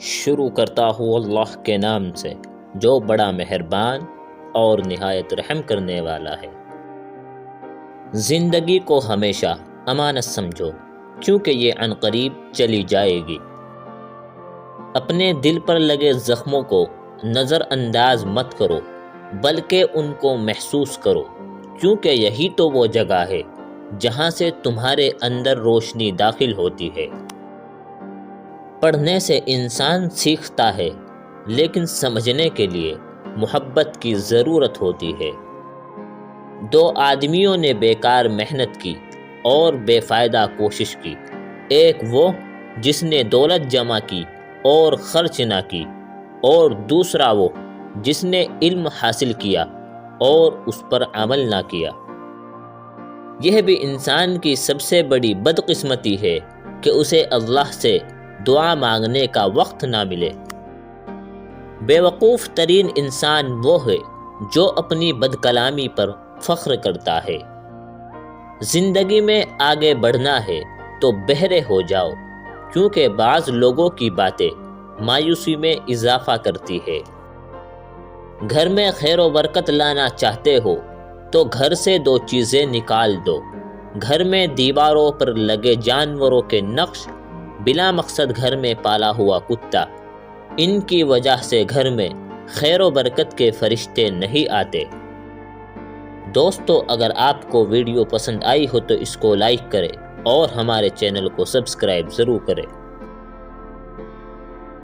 شروع کرتا ہوں اللہ کے نام سے جو بڑا مہربان اور نہایت رحم کرنے والا ہے۔ زندگی کو ہمیشہ امانت سمجھو کیونکہ یہ عنقریب چلی جائے گی۔ اپنے دل پر لگے زخموں کو نظر انداز مت کرو بلکہ ان کو محسوس کرو کیونکہ یہی تو وہ جگہ ہے جہاں سے تمہارے اندر روشنی داخل ہوتی ہے۔ پڑھنے سے انسان سیکھتا ہے لیکن سمجھنے کے لیے محبت کی ضرورت ہوتی ہے۔ دو آدمیوں نے بیکار محنت کی اور بے فائدہ کوشش کی، ایک وہ جس نے دولت جمع کی اور خرچ نہ کی، اور دوسرا وہ جس نے علم حاصل کیا اور اس پر عمل نہ کیا۔ یہ بھی انسان کی سب سے بڑی بدقسمتی ہے کہ اسے اللہ سے دعا مانگنے کا وقت نہ ملے۔ بے وقوف ترین انسان وہ ہے جو اپنی بدکلامی پر فخر کرتا ہے۔ زندگی میں آگے بڑھنا ہے تو بہرے ہو جاؤ کیونکہ بعض لوگوں کی باتیں مایوسی میں اضافہ کرتی ہے۔ گھر میں خیر و برکت لانا چاہتے ہو تو گھر سے دو چیزیں نکال دو۔ گھر میں دیواروں پر لگے جانوروں کے نقش، بلا مقصد گھر میں پالا ہوا کتا، ان کی وجہ سے گھر میں خیر و برکت کے فرشتے نہیں آتے۔ دوستو، اگر آپ کو ویڈیو پسند آئی ہو تو اس کو لائک کریں اور ہمارے چینل کو سبسکرائب ضرور کریں۔